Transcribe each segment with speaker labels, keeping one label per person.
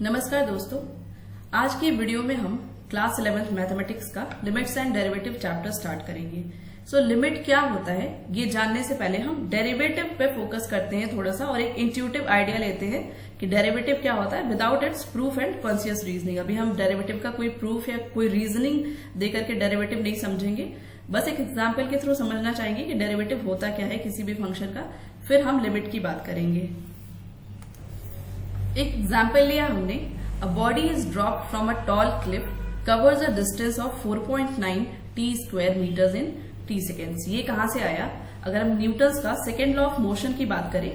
Speaker 1: नमस्कार दोस्तों, आज की वीडियो में हम क्लास 11th मैथमेटिक्स का limits and derivative chapter start करेंगे। लिमिट क्या होता है ये जानने से पहले हम डेरिवेटिव पे फोकस करते हैं थोड़ा सा और एक इंट्यूटिव आइडिया लेते हैं कि डेरिवेटिव क्या होता है without its proof and conscious reasoning. अभी हम डेरिवेटिव का कोई प्रूफ या कोई रीजनिंग देकर के डेरिवेटिव नहीं समझेंगे, बस एक एग्जाम्पल के थ्रू समझना चाहेंगे कि डेरिवेटिव होता क्या है किसी भी फंक्शन का, फिर हम लिमिट की बात करेंगे। एक एग्जाम्पल लिया हमने, a body is dropped from a tall cliff covers a distance of 4.9 t square metres in t seconds. ये कहां से आया? अगर हम न्यूटन्स का सेकेंड लॉ ऑफ मोशन की बात करें,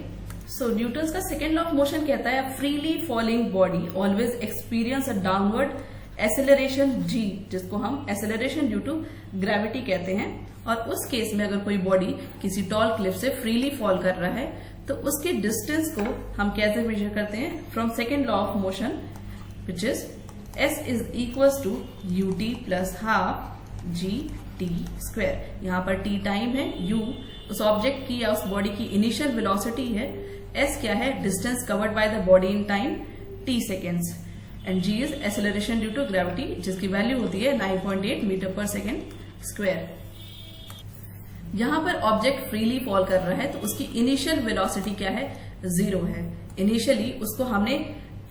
Speaker 1: न्यूटन्स का सेकेंड लॉ ऑफ मोशन कहता है freely falling body always experience a downward acceleration g, जिसको हम एसेलरेशन ड्यू टू ग्रेविटी कहते हैं। और उस केस में अगर कोई बॉडी किसी टॉल क्लिफ से फ्रीली फॉल कर रहा है तो उसके डिस्टेंस को हम कैसे मेजर करते हैं? From second law of motion which is s is equals to ut plus half g t square. यहाँ पर t टाइम है, u उस ऑब्जेक्ट की या उस बॉडी की इनिशियल वेलोसिटी है, s क्या है? Distance covered by the body in time t seconds, and g is acceleration due to gravity जिसकी वैल्यू होती है 9.8 मीटर पर सेकेंड स्क्वायर। यहां पर ऑब्जेक्ट फ्रीली फॉल कर रहा है तो उसकी इनिशियल वेलोसिटी क्या है? 0 है। इनिशियली उसको हमने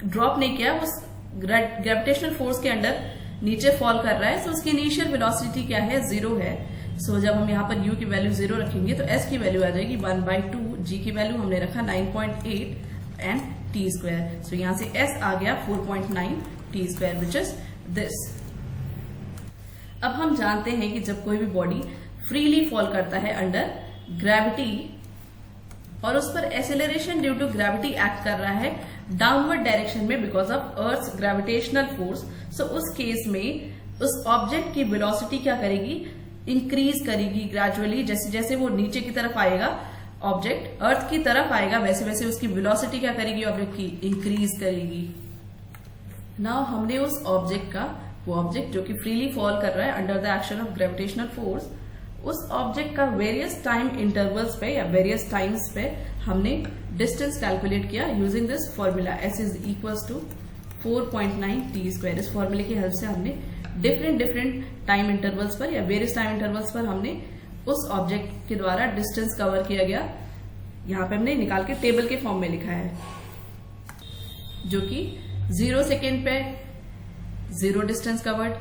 Speaker 1: ड्रॉप नहीं किया, उस ग्रेविटेशनल फोर्स के अंडर नीचे फॉल कर रहा है, तो उसकी इनिशियल वेलोसिटी क्या है? 0 है। जब हम यहाँ पर u की वैल्यू 0 रखेंगे तो s की वैल्यू आ जाएगी 1/2, g की वैल्यू हमने रखा 9.8 एंड t स्क्वायर। यहां से s आ गया 4.9 t square which is this. अब हम जानते हैं कि जब कोई भी बॉडी फ्रीली फॉल करता है अंडर ग्रेविटी और उस पर acceleration due to gravity act कर रहा है डाउनवर्ड डायरेक्शन में because of earth's gravitational force, उस केस में उस ऑब्जेक्ट की वेलोसिटी क्या करेगी? इंक्रीज करेगी ग्रेजुअली। जैसे जैसे वो नीचे की तरफ आएगा, ऑब्जेक्ट अर्थ की तरफ आएगा, वैसे वैसे उसकी वेलोसिटी क्या करेगी? ऑब्जेक्ट की इंक्रीज करेगी। नाउ हमने उस ऑब्जेक्ट का, वो ऑब्जेक्ट जो कि फ्रीली फॉल कर रहा है under the action of gravitational force, उस ऑब्जेक्ट का वेरियस टाइम इंटरवल्स पे या वेरियस टाइम्स पे हमने डिस्टेंस कैलकुलेट किया using this formula s is equals to 4.9 t square. इस फॉर्मूले की हेल्प से हमने डिफरेंट टाइम इंटरवल्स पर या वेरियस टाइम इंटरवल्स पर हमने उस ऑब्जेक्ट के द्वारा डिस्टेंस कवर किया गया। यहाँ पे हमने निकाल के टेबल के फॉर्म में लिखा है, जो कि 0 सेकेंड पे 0 डिस्टेंस कवर्ड,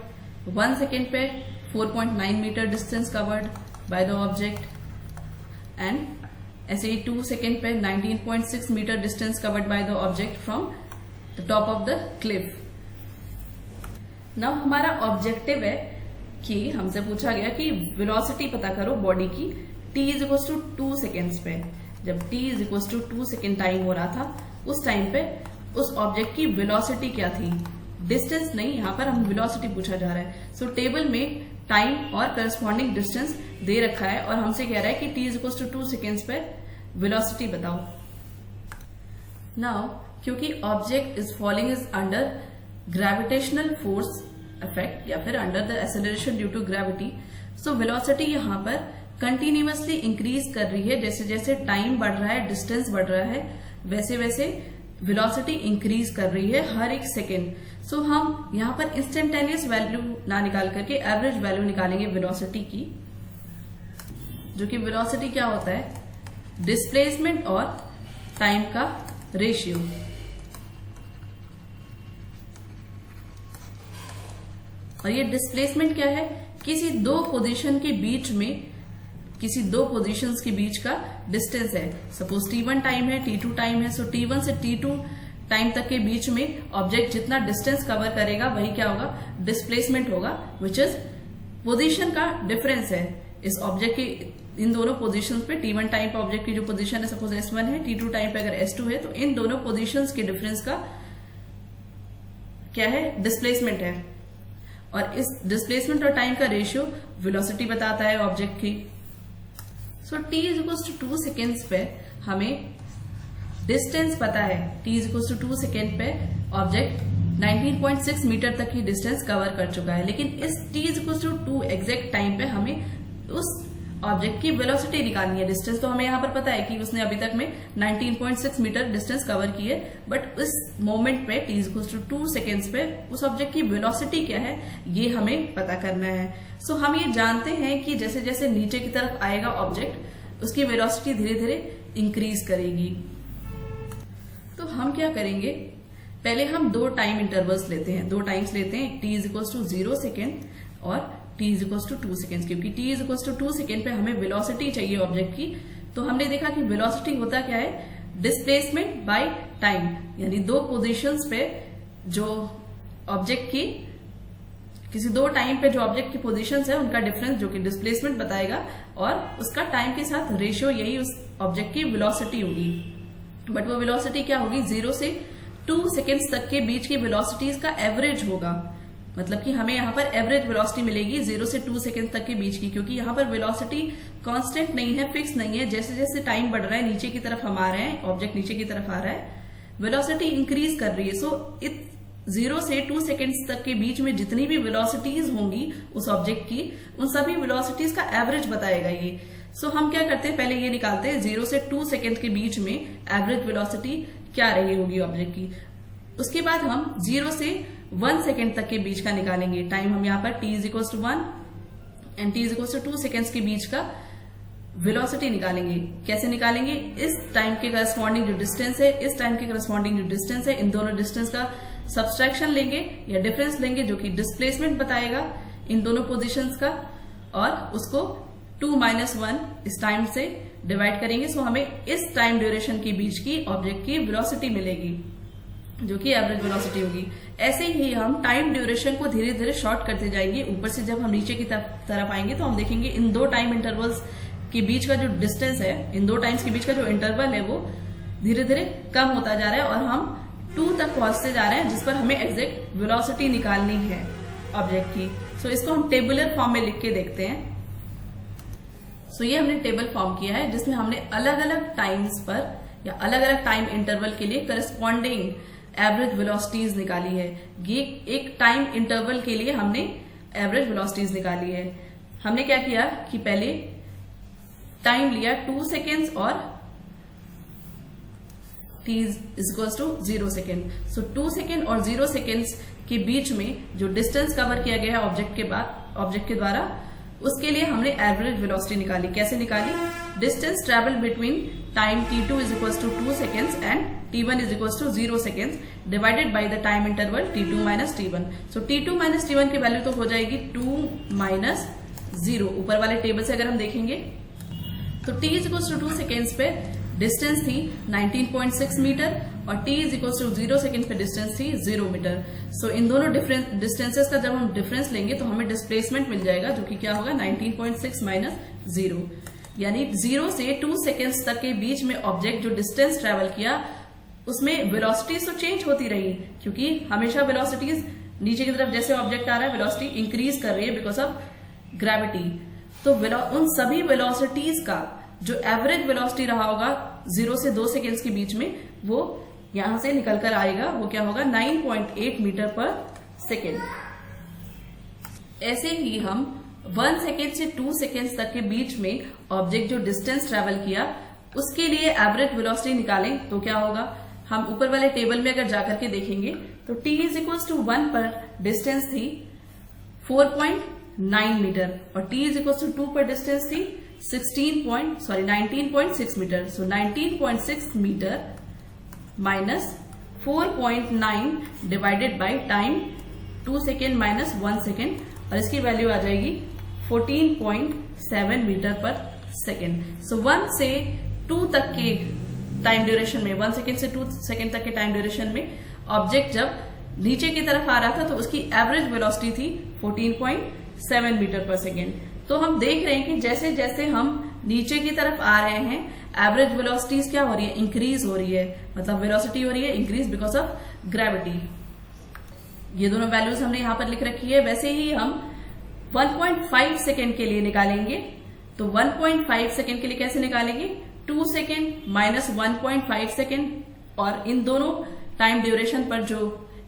Speaker 1: 1 सेकेंड पे 4.9 metre distance covered by the object, and ऐसे ही 2 सेकेंड पे 19.6 metre distance covered by the object from the top of the cliff. Now हमारा ऑब्जेक्टिव है कि हमसे पूछा गया कि वेलोसिटी पता करो बॉडी की t is equal to 2 seconds पे। जब t is equal to 2 second time हो रहा था, उस टाइम पे उस ऑब्जेक्ट की वेलोसिटी क्या थी? डिस्टेंस नहीं, यहाँ पर हम वेलोसिटी पूछा जा रहा है। टेबल में टाइम और करस्पॉन्डिंग डिस्टेंस दे रखा है और हमसे कह रहा है कि t is equal to 2 seconds पे वेलोसिटी बताओ। नाउ क्योंकि object is falling is under gravitational force effect या फिर under the acceleration due to gravity, velocity यहाँ पर कंटिन्यूअसली इंक्रीज कर रही है। जैसे जैसे टाइम बढ़ रहा है, डिस्टेंस बढ़ रहा है, वैसे वैसे वेलोसिटी इंक्रीज कर रही है हर एक सेकेंड। हम यहाँ पर इंस्टेंटेनियस वैल्यू ना निकाल करके एवरेज वैल्यू निकालेंगे वेलोसिटी की, जो कि वेलोसिटी क्या होता है? डिस्प्लेसमेंट और टाइम का रेशियो। और ये डिस्प्लेसमेंट क्या है? किसी दो पोजीशन के बीच में, किसी दो पोजीशंस के बीच का डिस्टेंस है। सपोज t1 टाइम है, t2 टाइम है, t1 से t2 टाइम तक के बीच में ऑब्जेक्ट जितना डिस्टेंस कवर करेगा वही क्या होगा? डिस्प्लेसमेंट होगा, विच इज पोजीशन का डिफरेंस है इस ऑब्जेक्ट की इन दोनों पोजीशंस पे। t1 टाइम पे ऑब्जेक्ट की जो पोजीशन है सपोज s1 है, t2 टाइम पे अगर s2 है, तो इन दोनों पोजीशंस के डिफरेंस का क्या है? डिस्प्लेसमेंट है। और इस डिस्प्लेसमेंट और टाइम का रेशियो वेलोसिटी बताता है ऑब्जेक्ट की। t is equal to 2 seconds पे हमें डिस्टेंस पता है, t is equal to 2 second पे ऑब्जेक्ट 19.6 मीटर तक की डिस्टेंस कवर कर चुका है। लेकिन इस t is equal to 2 exact time पे हमें उस ऑब्जेक्ट की वेलोसिटी निकालनी है। डिस्टेंस तो हमें यहाँ पर पता है कि उसने अभी तक में 19.6 मीटर डिस्टेंस कवर की है, बट इस मोमेंट पे t=2 सेकेंड्स पे उस ऑब्जेक्ट की वेलोसिटी क्या है ये हमें पता करना है। सो हम ये जानते हैं कि जैसे जैसे नीचे की तरफ आएगा ऑब्जेक्ट उसकी वेलोसिटी धीरे धीरे इंक्रीज करेगी। तो हम क्या करेंगे, पहले हम दो टाइम इंटरवल्स लेते हैं, दो टाइम्स लेते हैं, t=0 सेकेंड और t=2 सेकेंड, क्योंकि t=2 सेकेंड पे हमें वेलोसिटी चाहिए ऑब्जेक्ट की। तो हमने देखा कि वेलोसिटी होता क्या है, डिस्प्लेसमेंट बाय टाइम, यानी दो पोजीशंस पे जो ऑब्जेक्ट की किसी दो टाइम पे जो ऑब्जेक्ट की पोजीशंस है उनका डिफरेंस जो कि डिस्प्लेसमेंट बताएगा और उसका टाइम के साथ रेशियो, यही उस ऑब्जेक्ट की वेलोसिटी होगी। बट वो वेलोसिटी क्या होगी, 0 से 2 सेकेंड्स तक के बीच की वेलोसिटीज का एवरेज होगा। मतलब कि हमें यहाँ पर एवरेज वेलोसिटी मिलेगी 0 से 2 सेकेंड तक के बीच की, क्योंकि यहाँ पर वेलोसिटी कांस्टेंट नहीं है, फिक्स नहीं है। जैसे जैसे टाइम बढ़ रहा है, नीचे की तरफ हम आ रहे हैं, ऑब्जेक्ट नीचे की तरफ आ रहा है, वेलोसिटी इंक्रीज कर रही है। सो 0 से 2 सेकेंड्स तक के बीच में जितनी भी वेलोसिटीज होंगी उस ऑब्जेक्ट की, उन सभी वेलोसिटीज का एवरेज बताएगा ये। सो हम क्या करते हैं, पहले ये निकालते हैं 0 से 2 सेकेंड के बीच में एवरेज वेलोसिटी क्या रही होगी ऑब्जेक्ट की। उसके बाद हम 0 से 1 सेकेंड तक के बीच का निकालेंगे टाइम। हम यहाँ पर t=1 एंड t=2 सेकेंड्स के बीच का वेलोसिटी निकालेंगे। कैसे निकालेंगे, इस टाइम के करस्पॉन्डिंग जो डिस्टेंस है, इस टाइम के करस्पॉन्डिंग जो डिस्टेंस है, इन दोनों डिस्टेंस का सब्सट्रैक्शन लेंगे या डिफरेंस लेंगे जो कि डिस्प्लेसमेंट बताएगा इन दोनों पोजीशंस का, और उसको 2 - 1 इस टाइम से डिवाइड करेंगे। सो हमें इस टाइम ड्यूरेशन के बीच की ऑब्जेक्ट की वेलोसिटी मिलेगी जो कि एवरेज वेलोसिटी होगी। ऐसे ही हम टाइम ड्यूरेशन को धीरे धीरे शॉर्ट करते जाएंगे। ऊपर से जब हम नीचे की तरफ आएंगे तो हम देखेंगे इन दो टाइम इंटरवल्स के बीच का जो डिस्टेंस है, इन दो टाइम्स के बीच का जो इंटरवल है वो धीरे धीरे कम होता जा रहा है और हम 2 तक पहुंचते जा रहे हैं, जिस पर हमें एग्जैक्ट वेलोसिटी निकालनी है ऑब्जेक्ट की। सो इसको हम टेबुलर फॉर्म में लिख के देखते हैं। सो ये हमने टेबल फॉर्म किया है जिसमें हमने अलग अलग टाइम्स पर या अलग अलग टाइम इंटरवल के लिए करस्पॉन्डिंग एवरेज वेलोसिटीज निकाली है। ये एक टाइम इंटरवल के लिए हमने एवरेज वेलोसिटीज निकाली है। हमने क्या किया कि पहले टाइम लिया 2 सेकेंड्स और t=0 सेकेंड। सो 2 सेकेंड और 0 सेकेंड्स के बीच में जो डिस्टेंस कवर किया गया है ऑब्जेक्ट के द्वारा, उसके लिए हमने एवरेज वेलोसिटी निकाली। कैसे निकाली, distance travel between time t2=2 seconds and t1=0 seconds divided by the time interval t2 - t1। So t2 - t1 की वैल्यू तो हो जाएगी 2 - 0। ऊपर वाले टेबल से अगर हम देखेंगे तो t=2 सेकेंड्स पे डिस्टेंस थी 19.6 मीटर और t=0 सेकेंड पे डिस्टेंस थी 0 मीटर। सो इन दोनों डिस्टेंसेस का जब हम डिफरेंस लेंगे तो हमें डिस्प्लेसमेंट मिल जाएगा जो कि क्या होगा 19.6 - 0, यानी 0 से 2 सेकेंड्स तक के बीच में ऑब्जेक्ट जो डिस्टेंस ट्रेवल किया उसमें वेलोसिटीज तो चेंज होती रही, क्योंकि हमेशा वेलोसिटीज नीचे की तरफ जैसे ऑब्जेक्ट आ रहा है वेलोसिटी इंक्रीज कर रही है बिकॉज ऑफ ग्रेविटी। तो उन सभी वेलोसिटीज का जो एवरेज वेलोसिटी रहा होगा 0 से 2 सेकेंड्स के बीच में, वो यहां से निकल कर आएगा, वो क्या होगा 9.8 मीटर पर सेकेंड। ऐसे ही हम 1 सेकेंड से 2 सेकेंड्स तक के बीच में ऑब्जेक्ट जो डिस्टेंस ट्रेवल किया उसके लिए एवरेज वेलोसिटी निकालें तो क्या होगा, हम ऊपर वाले टेबल में अगर जाकर के देखेंगे तो t=1 पर डिस्टेंस थी 4.9 मीटर और t=2 पर डिस्टेंस थी 19.6 metre. So 19.6 metre minus 4.9 divided by time 2 second minus 1 second, और इसकी वैल्यू आ जाएगी 14.7 मीटर पर सेकेंड। सो 1 से 2 तक के टाइम ड्यूरेशन में, 1 सेकेंड से 2 सेकेंड तक के टाइम ड्यूरेशन में ऑब्जेक्ट जब नीचे की तरफ आ रहा था तो उसकी एवरेज वेलोसिटी थी 14.7 मीटर पर सेकेंड। तो हम देख रहे हैं कि जैसे जैसे हम नीचे की तरफ आ रहे हैं एवरेज वेलोसिटीज क्या हो रही है, इंक्रीज हो रही है, मतलब वेलोसिटी हो रही है इंक्रीज बिकॉज ऑफ ग्रेविटी। ये दोनों वैल्यूज हमने यहां पर लिख रखी है। वैसे ही हम 1.5 सेकेंड के लिए निकालेंगे। तो 1.5 सेकेंड के लिए कैसे निकालेंगे, 2 सेकेंड माइनस 1.5 सेकेंड, और इन दोनों टाइम ड्यूरेशन पर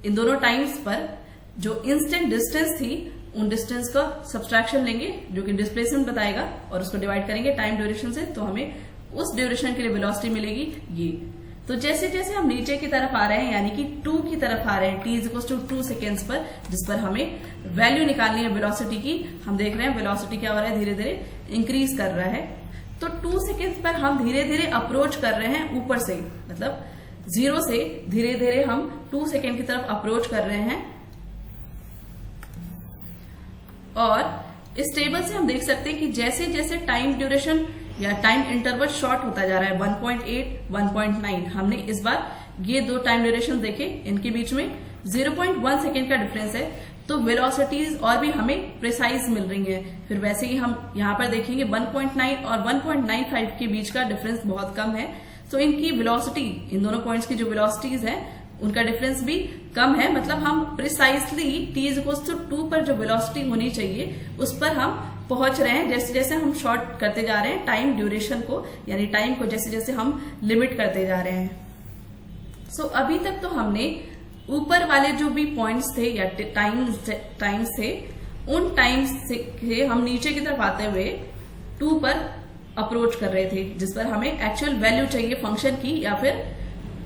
Speaker 1: इन दोनों टाइम्स पर जो इंस्टेंट डिस्टेंस थी उन डिस्टेंस का सब्सट्रैक्शन लेंगे जो कि डिस्प्लेसमेंट बताएगा और उसको डिवाइड करेंगे टाइम ड्यूरेशन से, तो हमें उस ड्यूरेशन के लिए वेलोसिटी मिलेगी ये। तो जैसे जैसे हम नीचे की तरफ आ रहे हैं यानी कि 2 की तरफ आ रहे हैं, t इक्वल टू 2 सेकेंड्स पर, जिस पर हमें वैल्यू निकालनी है वेलोसिटी की, हम देख रहे हैं वेलोसिटी क्या हो रहा है, धीरे धीरे इंक्रीज कर रहा है। तो 2 सेकेंड्स पर हम धीरे धीरे अप्रोच कर रहे हैं ऊपर से, मतलब 0 से धीरे धीरे हम 2 सेकेंड की तरफ अप्रोच कर रहे हैं। और इस टेबल से हम देख सकते हैं कि जैसे जैसे टाइम ड्यूरेशन या टाइम इंटरवल शॉर्ट होता जा रहा है, 1.8, 1.9, हमने इस बार ये 2 टाइम ड्यूरेशन देखे, इनके बीच में 0.1 सेकेंड का डिफरेंस है, तो वेलोसिटीज और भी हमें प्रिसाइज मिल रही हैं। फिर वैसे ही हम यहाँ पर देखेंगे 1.9 और 1.95 के बीच का डिफरेंस बहुत कम है, तो इनकी वेलोसिटी, इन दोनों पॉइंट्स की जो वेलोसिटीज है उनका डिफरेंस भी कम है, मतलब हम प्रिसाइसली t इक्वल्स टू 2 पर जो वेलोसिटी होनी चाहिए उस पर हम पहुंच रहे हैं, जैसे जैसे हम शॉर्ट करते जा रहे हैं टाइम ड्यूरेशन को, यानी टाइम को जैसे जैसे हम लिमिट करते जा रहे हैं। सो अभी तक तो हमने ऊपर वाले जो भी पॉइंट्स थे या टाइम्स थे, उन टाइम्स से हम नीचे की तरफ आते हुए 2 पर अप्रोच कर रहे थे, जिस पर हमें एक्चुअल वैल्यू चाहिए फंक्शन की या फिर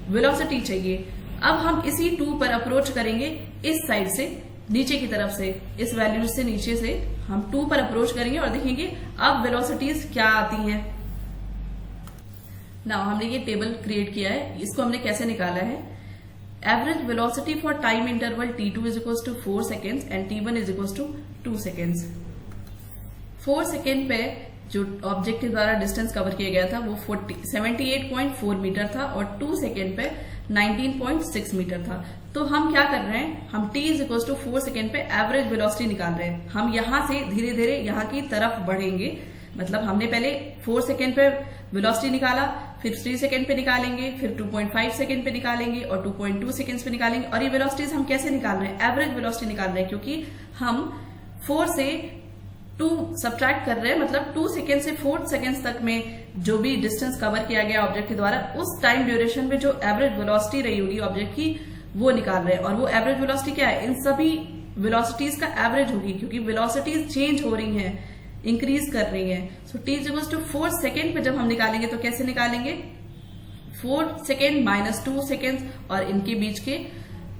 Speaker 1: वेलोसिटी चाहिए। अब हम इसी 2 पर अप्रोच करेंगे इस साइड से, नीचे की तरफ से, इस वैल्यू से नीचे से हम 2 पर अप्रोच करेंगे और देखेंगे अब वेलोसिटीज क्या आती हैं। नाउ हमने ये टेबल क्रिएट किया है, इसको हमने कैसे निकाला है। Average velocity for time interval t2 is equal to 4 seconds and t1 is equal to 2 seconds. 4 second पे जो ऑब्जेक्ट के द्वारा डिस्टेंस कवर किया गया था वो 78.4 मीटर था और 2 सेकेंड पे 19.6 मीटर था। तो हम क्या कर रहे हैं, हम t is equal to 4 second पे एवरेज वेलोसिटी निकाल रहे हैं। हम यहां से धीरे धीरे यहां की तरफ बढ़ेंगे, मतलब हमने पहले 4 सेकेंड पे वेलोसिटी निकाला, फिर 3 सेकेंड पे निकालेंगे, फिर 2.5 सेकेंड पे निकालेंगे और 2.2 सेकेंड्स पे निकालेंगे। और ये वेलोसिटीज हम कैसे निकाल रहे हैं, एवरेज वेलोसिटी निकाल रहे हैं, क्योंकि हम 4 से 2 सब्ट्रैक्ट कर रहे हैं, मतलब 2 सेकेंड से 4 सेकेंड्स तक में जो भी डिस्टेंस कवर किया गया ऑब्जेक्ट के द्वारा, उस टाइम ड्यूरेशन में जो एवरेज वेलोसिटी रही होगी ऑब्जेक्ट की, वो निकाल रहे हैं। और वो एवरेज वेलोसिटी क्या है, इन सभी वेलोसिटीज का एवरेज होगी, क्योंकि वेलोसिटीज चेंज हो रही हैं, इंक्रीज कर रही हैं। So t is equal to 4 second पे जब हम निकालेंगे तो कैसे निकालेंगे, 4 सेकेंड माइनस 2 सेकेंड और इनके बीच के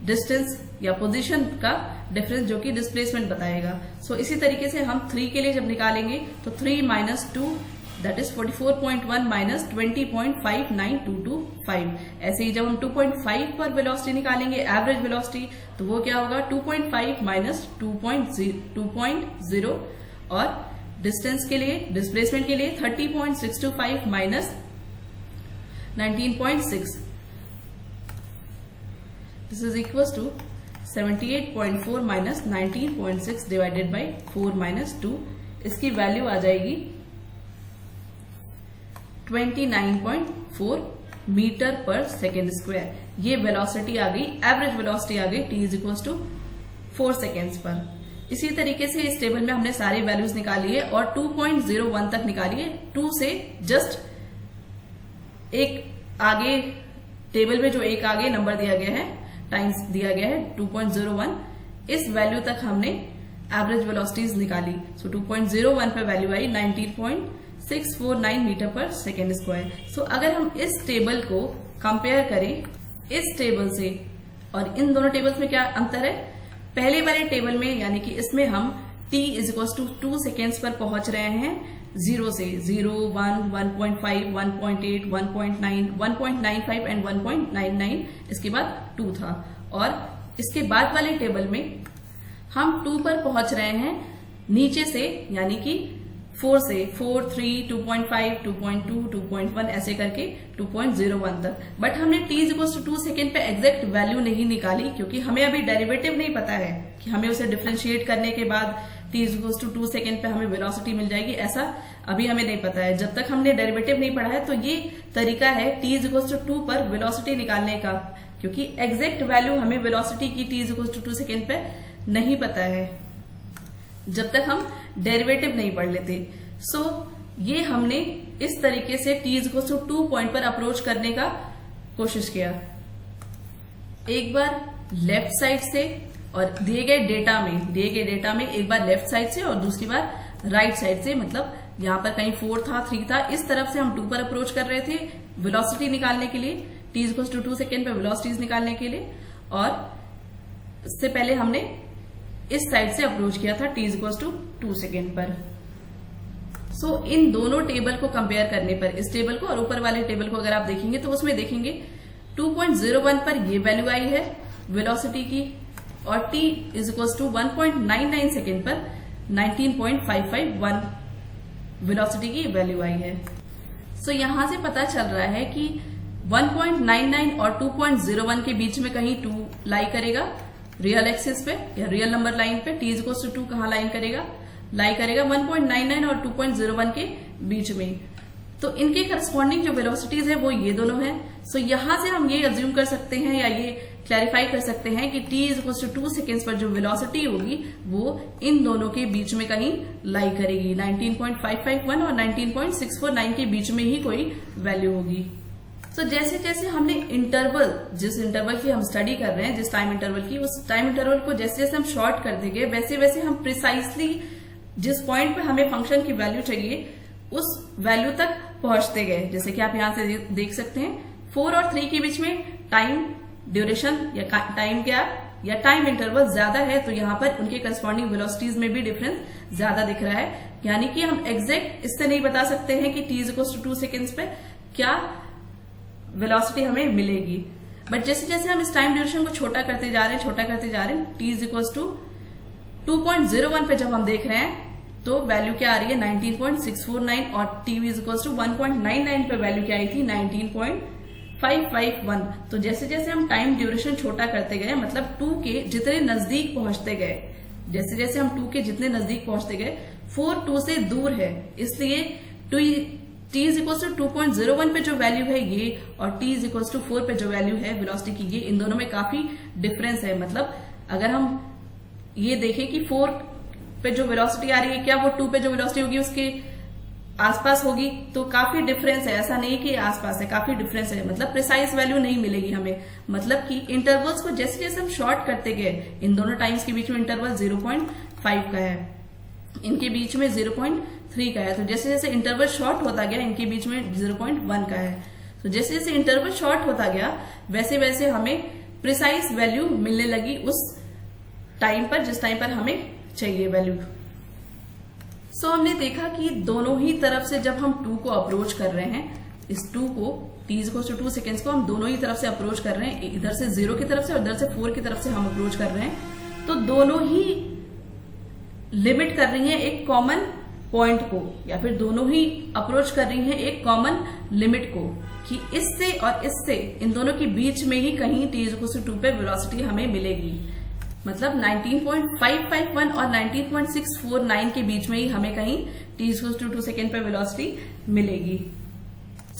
Speaker 1: डिस्टेंस या पोजीशन का डिफरेंस जो कि डिस्प्लेसमेंट बताएगा। सो इसी तरीके से हम 3 के लिए जब निकालेंगे तो 3 माइनस 2 दैट इज 44.1 माइनस 20.59225। ऐसे ही जब हम 2.5 पर वेलोसिटी निकालेंगे एवरेज वेलोसिटी, तो वो क्या होगा 2.5 माइनस 2.0 और डिस्टेंस के लिए, डिस्प्लेसमेंट के लिए 30.625 minus 19.6, this is equal to 78.4 minus 19.6 divided by 4 minus 2। इसकी वैल्यू आ जाएगी 29.4 मीटर पर सेकेंड स्क्वायर। ये वेलोसिटी आ गई, एवरेज वेलोसिटी आ गई t is equal to 4 seconds पर। इसी तरीके से इस टेबल में हमने सारी वैल्यूज निकाली है और 2.01 तक निकाली है। 2 से जस्ट एक आगे टेबल में जो एक आगे नंबर दिया गया है, टाइम्स दिया गया है 2.01, इस वैल्यू तक हमने एवरेज वेलोसिटीज निकाली। सो 2.01 पर वैल्यू आई 19.649 मीटर पर सेकेंड स्क्वायर। सो अगर हम इस टेबल को कंपेयर करें इस टेबल से, और इन दोनों टेबल्स में क्या अंतर है, पहले वाले टेबल में यानी कि इसमें हम t is equal to 2 seconds पर पहुंच रहे हैं 0 से, 0, 1, 1.5, 1.8, 1.9, 1.95 एंड 1.99, इसके बाद 2 था। और इसके बाद वाले टेबल में हम 2 पर पहुंच रहे हैं नीचे से, यानी कि 4 से, 4, 3, 2.5, 2.2, 2.1 ऐसे करके 2.01 तक। बट हमने t is equal to 2 second पे एग्जैक्ट वैल्यू नहीं निकाली, क्योंकि हमें अभी डेरिवेटिव नहीं पता है कि हमें उसे डिफरेंशिएट करने के बाद t is equal to 2 second पे हमें वेलोसिटी मिल जाएगी, ऐसा अभी हमें नहीं पता है। जब तक हमने डेरिवेटिव नहीं पढ़ा है तो ये तरीका है t इज इक्वल टू 2 पर वेलोसिटी निकालने का, क्योंकि एग्जैक्ट वैल्यू हमें वेलोसिटी की t is equal to 2 second पे नहीं पता है जब तक हम डेरिवेटिव नहीं पढ़ लेते। सो ये हमने इस तरीके से t is equal to 2 point पर अप्रोच करने का कोशिश किया। एक बार लेफ्ट साइड से और दिए गए डेटा में एक बार लेफ्ट साइड से और दूसरी बार राइट साइड से, मतलब यहाँ पर कहीं 4 था 3 था, इस तरफ से हम 2 पर अप्रोच कर रहे थे वेलोसिटी निकालने के लिए, t = 2 सेकेंड पर वेलोसिटीज निकालने के लिए, और इससे पहले हमने इस साइड से अप्रोच किया था t = 2 सेकेंड पर। सो इन दोनों टेबल को कंपेयर करने पर, इस टेबल को और ऊपर वाले टेबल को अगर आप देखेंगे तो उसमें देखेंगे 2.01 पर ये वैल्यू आई है वेलोसिटी की, और t = 1.99 सेकेंड पर 19.551 वेलोसिटी की वैल्यू आई है। सो यहां से पता चल रहा है कि 1.99 और 2.01 के बीच में कहीं 2 लाई करेगा रियल एक्सिस पे या रियल नंबर लाइन पे, t = 2 कहां लाई करेगा 1.99 और 2.01 के बीच में। तो इनके करस्पॉन्डिंग जो वेलोसिटीज है वो ये दोनों हैं। सो यहां से हम ये अज्यूम कर सकते हैं या ये क्लैरिफाई कर सकते हैं कि t = 2 सेकेंड्स पर जो वेलोसिटी होगी वो इन दोनों के बीच में कहीं लाई करेगी, 19.551 और 19.649 के बीच में ही कोई वैल्यू होगी। तो जैसे जैसे हमने इंटरवल, जिस इंटरवल की हम स्टडी कर रहे हैं, जिस टाइम इंटरवल की, उस टाइम इंटरवल को जैसे जैसे हम शॉर्ट करते गए वैसे वैसे हम प्रिसाइसली जिस पॉइंट पे हमें फंक्शन की वैल्यू चाहिए उस वैल्यू तक पहुंचते गए। जैसे कि आप यहां से देख सकते हैं 4 और 3 के बीच में टाइम ड्यूरेशन या टाइम गैप या टाइम इंटरवल ज्यादा है, तो यहां पर उनके करस्पॉन्डिंग वेलोसिटीज में भी डिफरेंस ज्यादा दिख रहा है। यानी कि हम एग्जैक्ट इससे नहीं बता सकते हैं कि t = 2 सेकेंड्स पे क्या वेलोसिटी हमें मिलेगी, बट जैसे जैसे हम इस टाइम ड्यूरेशन को छोटा करते जा रहे हैं, t = 2.01 पे जब हम देख रहे हैं तो वैल्यू क्या आ रही है 19.649, और t = 1.99 पे वैल्यू क्या आई थी 19.551। तो जैसे जैसे हम टाइम ड्यूरेशन छोटा करते गए, मतलब 2 के जितने नजदीक पहुंचते गए, जैसे जैसे हम 2 के जितने नजदीक पहुंचते गए 4 2 से दूर है, इसलिए t = 2.01 पे जो वैल्यू है ये और t = 4 पे जो वैल्यू है वेलोसिटी की, ये इन दोनों में काफी डिफरेंस है। मतलब अगर हम ये देखें कि 4 पे जो वेलोसिटी आ रही है क्या वो 2 पे जो वेलोसिटी होगी उसके आसपास होगी, तो काफी डिफरेंस है। ऐसा नहीं कि आसपास है, काफी डिफरेंस है, मतलब प्रिसाइज वैल्यू नहीं मिलेगी हमें। मतलब कि इंटरवल्स को जैसे जैसे हम शॉर्ट करते गए, इन दोनों टाइम्स के बीच में इंटरवल 0.5 का है, इनके बीच में 0.3 का है। तो जैसे जैसे इंटरवल शॉर्ट होता गया इनके बीच में 0.1 का है। तो जैसे जैसे इंटरवल शॉर्ट होता गया वैसे वैसे हमें प्रिसाइज वैल्यू मिलने लगी उस टाइम पर जिस टाइम पर हमें चाहिए वैल्यू। सो हमने देखा कि दोनों ही तरफ से जब हम 2 को अप्रोच कर रहे हैं, इस 2 को t = 2 सेकेंड्स को हम दोनों ही तरफ से अप्रोच कर रहे हैं, इधर से 0 की तरफ से और इधर से 4 की तरफ से हम अप्रोच कर रहे हैं, तो दोनों ही लिमिट कर रही हैं एक कॉमन पॉइंट को, या फिर दोनों ही अप्रोच कर रही हैं एक कॉमन लिमिट को कि इससे और इससे इन दोनों के बीच में ही कहीं t = 2 पे वेलोसिटी हमें मिलेगी। मतलब 19.551 और 19.649 के बीच में ही हमें कहीं t = 2 सेकेंड पे वेलोसिटी मिलेगी।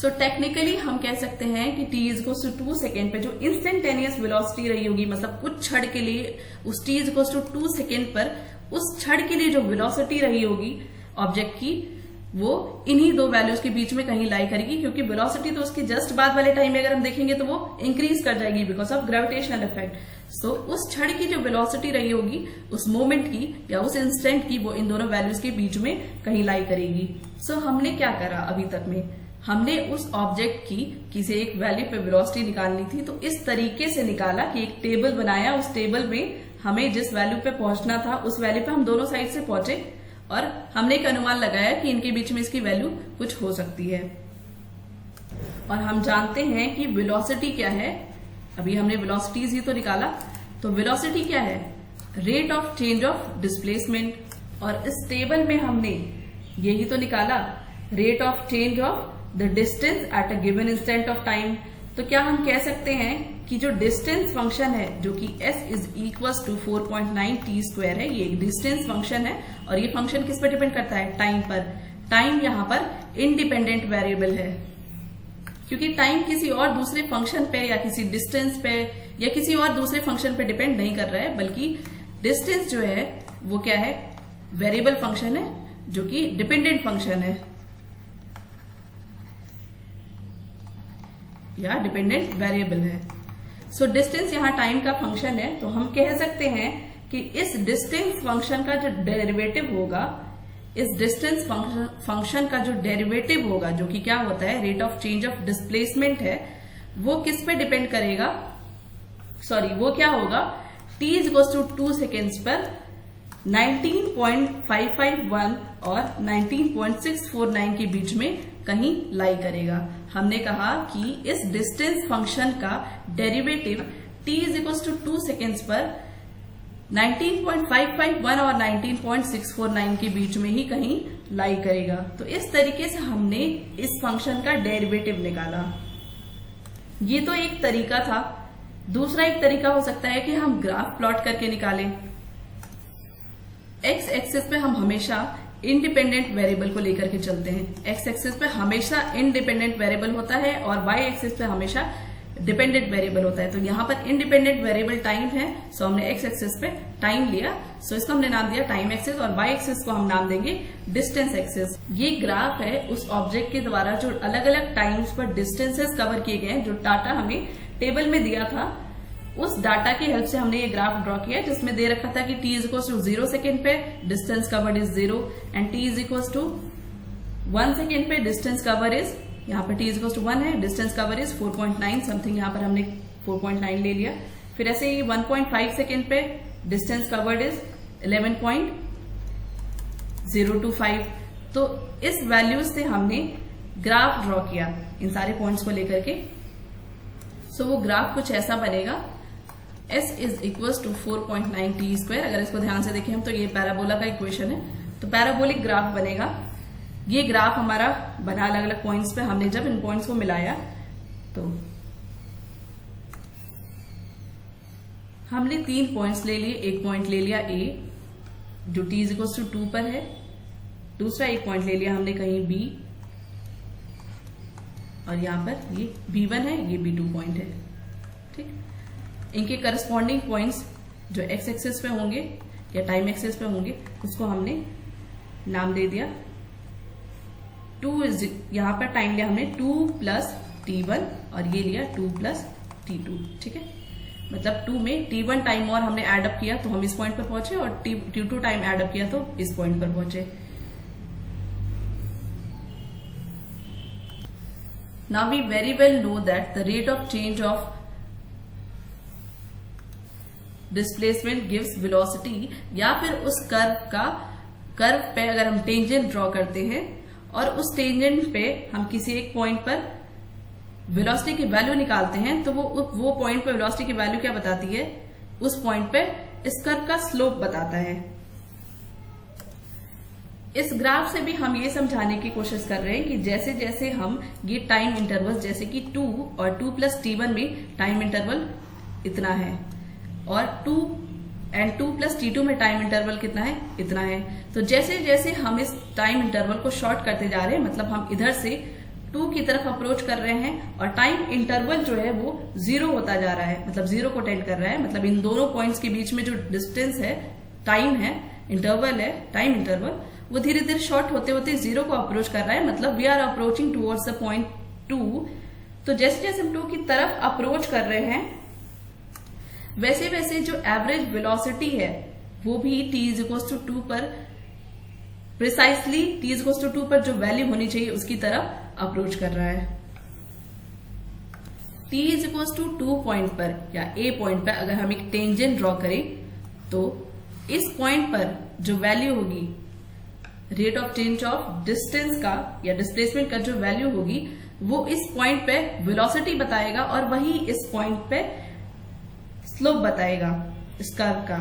Speaker 1: सो टेक्निकली हम कह सकते हैं कि t = 2 सेकेंड पे जो इंस्टेंटेनियस वेलोसिटी रही होगी, मतलब कुछ क्षण के लिए उस t = 2 सेकेंड पर उस क्षण के लिए जो वेलोसिटी रही होगी ऑब्जेक्ट की, वो इन्हीं दो वैल्यूज के बीच में कहीं लाई करेगी, क्योंकि वेलोसिटी तो उसके जस्ट बाद वाले टाइम में अगर हम देखेंगे तो वो इंक्रीज कर जाएगी बिकॉज ऑफ ग्रेविटेशनल इफेक्ट। सो उस क्षण की जो वेलोसिटी रही होगी उस मोमेंट की या उस इंस्टेंट की, वो इन दोनों वैल्यूज के बीच में कहीं लाई करेगी। सो हमने क्या करा अभी तक में, हमने उस ऑब्जेक्ट की किसी एक वैल्यू पे वेलोसिटी निकालनी थी, तो इस तरीके से निकाला कि एक टेबल बनाया, उस टेबल में हमें जिस वैल्यू पे पहुंचना था उस वैल्यू पे हम दोनों साइड से पहुंचे और हमने एक अनुमान लगाया कि इनके बीच में इसकी वैल्यू कुछ हो सकती है। और हम जानते हैं कि वेलोसिटी क्या है, अभी हमने वेलोसिटीज ही तो निकाला, तो वेलोसिटी क्या है, rate of change of displacement, और इस टेबल में हमने यही तो निकाला, rate of change of the distance at a given instant of time. तो क्या हम कह सकते हैं कि जो डिस्टेंस फंक्शन है जो कि s = 4.9 t² है, ये एक डिस्टेंस फंक्शन है और ये फंक्शन किस पर डिपेंड करता है, टाइम पर। टाइम यहाँ पर इंडिपेंडेंट वेरिएबल है क्योंकि टाइम किसी और दूसरे फंक्शन पे या किसी डिस्टेंस पे या किसी और दूसरे फंक्शन पे डिपेंड नहीं कर रहा है, बल्कि डिस्टेंस जो है वो क्या है, वेरिएबल फंक्शन है जो कि डिपेंडेंट फंक्शन है या डिपेंडेंट वेरिएबल है। सो डिस्टेंस यहाँ टाइम का फंक्शन है, तो हम कह सकते हैं कि इस डिस्टेंस फंक्शन का जो डेरिवेटिव होगा, इस डिस्टेंस फंक्शन का जो डेरिवेटिव होगा, जो कि क्या होता है, rate of change of displacement है, वो किस पे डिपेंड करेगा, वो क्या होगा, t इक्वल्स टू 2 सेकेंड्स पर 19.551 और 19.649 के बीच में कहीं लाई करेगा। हमने कहा कि इस डिस्टेंस फंक्शन का derivative t equals to 2 seconds पर 19.551 और 19.649 के बीच में ही कहीं लाई करेगा। तो इस तरीके से हमने इस फंक्शन का डेरिवेटिव निकाला। ये तो एक तरीका था। दूसरा एक तरीका हो सकता है कि हम ग्राफ प्लॉट करके निकालें। एक्स एक्सिस पे हम हमेशा इंडिपेंडेंट वेरिएबल को लेकर के चलते हैं। एक्स एक्सिस पे हमेशा इंडिपेंडेंट वेरिएबल होता है और वाई एक्सिस पे हमेशा डिपेंडेंट वेरिएबल होता है। तो यहाँ पर इंडिपेंडेंट वेरिएबल टाइम है, सो हमने एक्स एक्सिस पे टाइम लिया, सो इसको हमने नाम दिया टाइम एक्सिस, और वाई एक्सिस को हम नाम देंगे डिस्टेंस एक्सिस। ये ग्राफ है उस ऑब्जेक्ट के द्वारा जो अलग अलग टाइम्स पर डिस्टेंसेस कवर किए गए हैं, जो डाटा हमें टेबल में दिया था, उस डाटा की हेल्प से हमने ये ग्राफ ड्रॉ किया, जिसमें दे रखा था कि t is equal to 0 second पे distance covered is 0 and t is equal to 1 second पे डिस्टेंस कवर इज, यहाँ पर t इज इक्वल टू 1 है, डिस्टेंस कवर इज 4.9 समथिंग, यहाँ पर हमने 4.9 ले लिया। फिर ऐसे ही 1.5 सेकेंड पे डिस्टेंस कवर्ड इज 11.025। तो इस वैल्यूज से हमने ग्राफ ड्रॉ किया इन सारे पॉइंट्स को लेकर के। सो वो ग्राफ कुछ ऐसा बनेगा, s is equal to 4.9 t square. अगर इसको ध्यान से देखें हम तो ये पैराबोला का इक्वेशन है, तो पैराबोलिक ग्राफ बनेगा। ये ग्राफ हमारा बना अलग अलग पॉइंट्स पे। हमने जब इन पॉइंट्स को मिलाया तो हमने 3 पॉइंट्स ले लिए। एक पॉइंट ले लिया a जो t इज इक्वल टू 2 पर है, दूसरा एक पॉइंट ले लिया हमने कहीं b, और यहाँ पर ये b1 है, ये b2 पॉइंट है। ठीक, इनके करस्पॉन्डिंग पॉइंट्स जो एक्स एक्सिस पे होंगे या टाइम एक्सिस पे होंगे, उसको हमने नाम दे दिया 2 इज, यहाँ पर टाइम लिया हमने 2 प्लस t1 और ये लिया 2 प्लस t2। ठीक है, मतलब 2 में t1 टाइम और हमने एडअप किया तो हम इस पॉइंट पर पहुंचे, और t2 टाइम एडअप किया तो इस पॉइंट पर पहुंचे। Now we very well know that the rate of change of displacement gives velocity, या फिर उस कर्व पे अगर हम टेंजेंट ड्रॉ करते हैं और उस टेंजेंट पे हम किसी एक पॉइंट पर वेलोसिटी की वैल्यू निकालते हैं, तो वो पॉइंट पे वेलोसिटी की वैल्यू क्या बताती है, उस पॉइंट पे इस कर्व का स्लोप बताता है। इस ग्राफ से भी हम ये समझाने की कोशिश कर रहे हैं कि जैसे जैसे हम ये टाइम इंटरवल, जैसे कि 2 और 2 प्लस t1 में टाइम इंटरवल इतना है, और 2 एंड 2 प्लस t2 में टाइम इंटरवल कितना है, इतना है। तो जैसे जैसे हम इस टाइम इंटरवल को शॉर्ट करते जा रहे हैं, मतलब हम इधर से 2 की तरफ अप्रोच कर रहे हैं, और टाइम इंटरवल जो है वो 0 होता जा रहा है, मतलब 0 को टेंड कर रहा है। मतलब इन दोनों पॉइंट्स के बीच में जो डिस्टेंस है, टाइम है, इंटरवल है, टाइम इंटरवल, वो धीरे धीरे शॉर्ट होते होते 0 को अप्रोच कर रहा है। मतलब we are approaching towards the point 2। तो जैसे जैसे हम 2 की तरफ अप्रोच कर रहे हैं, वैसे वैसे जो एवरेज वेलोसिटी है वो भी t इज इक्वल टू 2 पर, precisely t is equal to 2 पर जो वैल्यू होनी चाहिए उसकी तरफ अप्रोच कर रहा है। t is equal to 2 point पर या a पॉइंट पर अगर हम एक टेंजेंट ड्रॉ करें, तो इस पॉइंट पर जो वैल्यू होगी, rate of change of distance का या डिस्प्लेसमेंट का जो वैल्यू होगी, वो इस पॉइंट पे वेलोसिटी बताएगा, और वही इस पॉइंट पे स्लोप बताएगा इस कर्व का।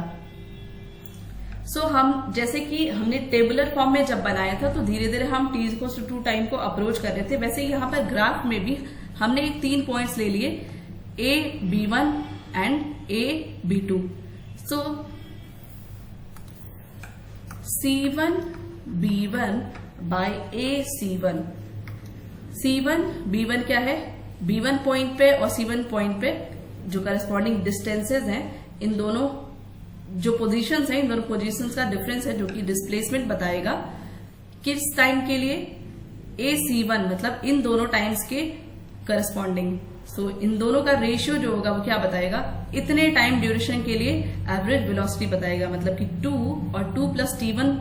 Speaker 1: सो हम जैसे कि हमने टेबुलर फॉर्म में जब बनाया था तो धीरे धीरे हम t इक्वल टू 2 टाइम को अप्रोच कर रहे थे, वैसे ही यहाँ पर ग्राफ में भी हमने 3 पॉइंट्स ले लिए, a b1 and a b2। So c1 b1 by a c1। c1 b1 क्या है, b1 पॉइंट पे और c1 पॉइंट पे जो करस्पॉन्डिंग डिस्टेंसेज हैं, इन दोनों जो पोजीशंस हैं, इन दोनों पोजीशंस का डिफरेंस है, जो कि डिस्प्लेसमेंट बताएगा किस टाइम के लिए, a c1 मतलब इन दोनों टाइम्स के करस्पॉन्डिंग। सो इन दोनों का रेशियो जो होगा वो क्या बताएगा, इतने टाइम ड्यूरेशन के लिए एवरेज वेलोसिटी बताएगा। मतलब कि 2 और 2 प्लस T1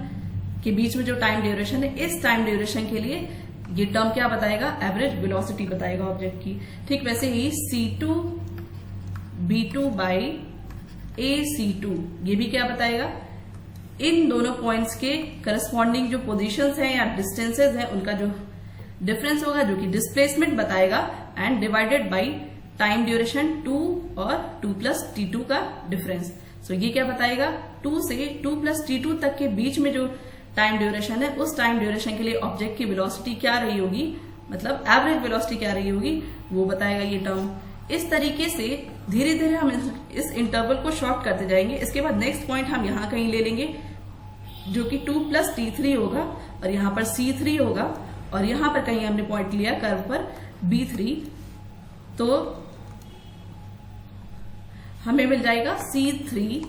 Speaker 1: के बीच में जो टाइम ड्यूरेशन है, इस टाइम ड्यूरेशन के लिए ये टर्म क्या बताएगा, एवरेज वेलोसिटी बताएगा ऑब्जेक्ट की। ठीक वैसे ही C2 B2 बाई AC2 ये भी क्या बताएगा, इन दोनों पॉइंट्स के करस्पॉन्डिंग जो पोजीशंस हैं या डिस्टेंसेज हैं उनका जो डिफरेंस होगा जो कि डिस्प्लेसमेंट बताएगा, and divided by time duration 2 और 2 प्लस T2 का डिफरेंस। सो ये क्या बताएगा, 2 से 2 प्लस T2 तक के बीच में जो टाइम ड्यूरेशन है, उस टाइम ड्यूरेशन के लिए ऑब्जेक्ट की वेलोसिटी क्या रही होगी, मतलब एवरेज वेलोसिटी क्या रही होगी, वो बताएगा ये टर्म। इस तरीके से धीरे धीरे हम इस इंटरवल को शॉर्ट करते जाएंगे। इसके बाद नेक्स्ट पॉइंट हम यहां कहीं ले लेंगे जो कि 2 प्लस T3 होगा, और यहां पर C3 होगा, और यहां पर कहीं हमने पॉइंट लिया कर्व पर B3, तो हमें मिल जाएगा C3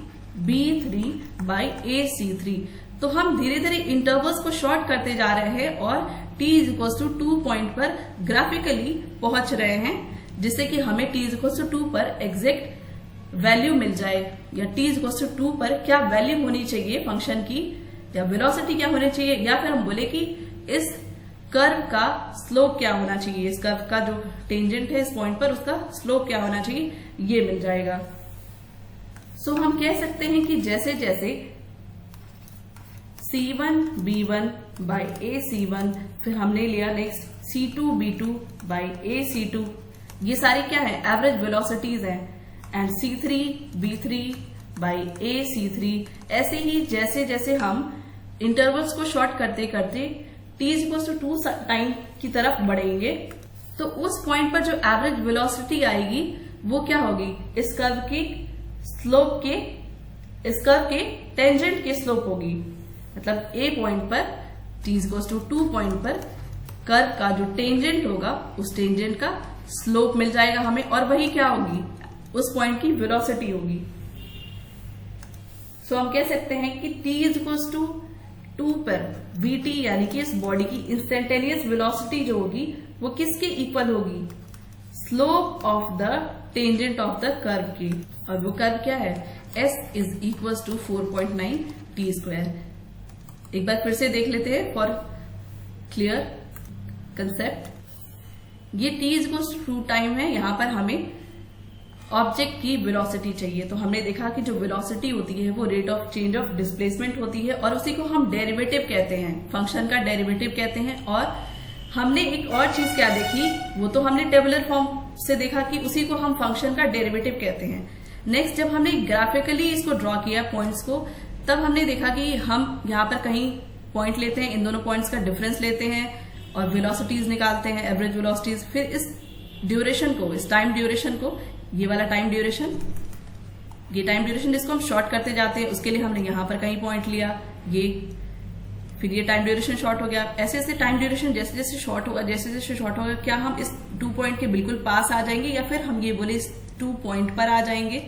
Speaker 1: B3 बाई AC3। तो हम धीरे धीरे इंटरवल्स को शॉर्ट करते जा रहे हैं और t=2 पॉइंट पर ग्राफिकली पहुंच रहे हैं, जिससे कि हमें t=2 पर एग्जैक्ट वैल्यू मिल जाए, या t=2 पर क्या वैल्यू होनी चाहिए फंक्शन की, या वेलोसिटी क्या होनी चाहिए, या फिर हम बोले कि इस कर्व का स्लोप क्या होना चाहिए, इस कर्व का जो टेंजेंट है इस पॉइंट पर उसका स्लोप क्या होना चाहिए, ये मिल जाएगा। सो हम कह सकते हैं कि जैसे जैसे C1 B1 बाई AC1, फिर हमने लिया next C2 B2 by AC2, ये सारी क्या है, एवरेज वेलोसिटीज हैं, and C3 B3 by AC3। ऐसे ही जैसे जैसे हम इंटरवल्स को शॉर्ट करते करते t=2 टाइम की तरफ बढ़ेंगे, तो उस पॉइंट पर जो एवरेज वेलोसिटी आएगी वो क्या होगी, इस कर्व के स्लोप के, इस कर्व के टेंजेंट के स्लोप होगी। मतलब A पॉइंट पर t=2 पॉइंट पर कर्व का जो टेंजेंट होगा उस टेंजेंट का स्लोप मिल जाएगा हमें, और वही क्या होगी, उस पॉइंट की वेलोसिटी होगी। सो हम कह सकते हैं कि t=2 पर vt यानी कि इस बॉडी की इंस्टेंटेनियस वेलोसिटी जो होगी वो किसके इक्वल होगी, slope of the tangent of the curve की, और वो कर्व क्या है, s=4.9 t²। एक बार फिर से देख लेते हैं फॉर क्लियर कंसेप्ट। ये t=2 टाइम है, यहां पर हमें ऑब्जेक्ट की वेलोसिटी चाहिए। तो हमने देखा कि जो वेलोसिटी होती है वो rate of change of displacement होती है, और उसी को हम डेरिवेटिव कहते हैं, फंक्शन का डेरिवेटिव कहते हैं। और हमने एक और चीज क्या देखी, वो तो हमने टेबुलर फॉर्म से देखा कि उसी को हम फंक्शन का डेरिवेटिव कहते हैं। नेक्स्ट जब हमने ग्राफिकली इसको ड्रॉ किया पॉइंट्स को, तब हमने देखा कि हम यहाँ पर कहीं पॉइंट लेते हैं, इन दोनों पॉइंट्स का डिफरेंस लेते हैं और वेलोसिटीज निकालते हैं, एवरेज वेलोसिटीज। फिर इस ड्यूरेशन को, इस टाइम ड्यूरेशन को, ये वाला टाइम ड्यूरेशन, ये टाइम ड्यूरेशन जिसको हम शॉर्ट करते जाते हैं, उसके लिए हमने यहाँ पर कहीं पॉइंट लिया, ये फिर ये टाइम ड्यूरेशन शॉर्ट हो गया। ऐसे ऐसे टाइम ड्यूरेशन जैसे जैसे शॉर्ट होगा, जैसे जैसे शॉर्ट होगा, क्या हम इस 2 पॉइंट के बिल्कुल पास आ जाएंगे, या फिर हम ये बोले इस 2 पॉइंट पर आ जाएंगे।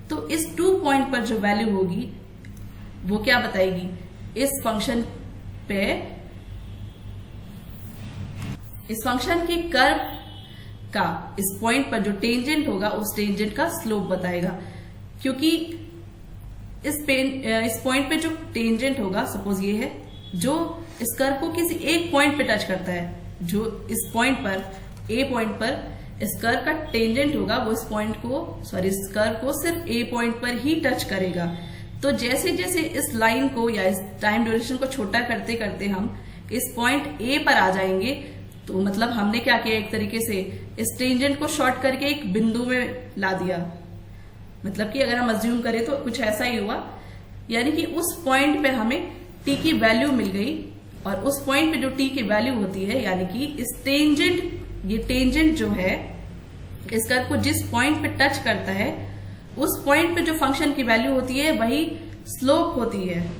Speaker 1: तो इस 2 पॉइंट पर जो वैल्यू होगी वो क्या बताएगी, इस फंक्शन पे, इस फंक्शन के कर्व का इस पॉइंट पर जो टेंजेंट होगा उस टेंजेंट का स्लोप बताएगा। क्योंकि इस पॉइंट पे जो टेंजेंट होगा, सपोज ये है, जो इस कर्व को किसी एक पॉइंट पे टच करता है, जो इस पॉइंट पर, A पॉइंट पर इस कर्व का टेंजेंट होगा, वो इस पॉइंट को, सॉरी इस कर्व को सिर्फ A पॉइंट पर ही टच करेगा। तो जैसे जैसे इस लाइन को या इस टाइम ड्यूरेशन को छोटा करते करते हम इस पॉइंट A पर आ जाएंगे, तो मतलब हमने क्या किया, एक तरीके से इस टेंजेंट को शॉर्ट करके एक बिंदु में ला दिया। मतलब कि अगर हम अज्यूम करें तो कुछ ऐसा ही हुआ, यानी कि उस पॉइंट पे हमें t की वैल्यू मिल गई, और उस पॉइंट पे जो t की वैल्यू होती है, यानी कि इस टेंजेंट, ये टेंजेंट जो है इस कर्व को जिस पॉइंट पे टच करता है, उस पॉइंट पे जो फंक्शन की वैल्यू होती है वही स्लोप होती है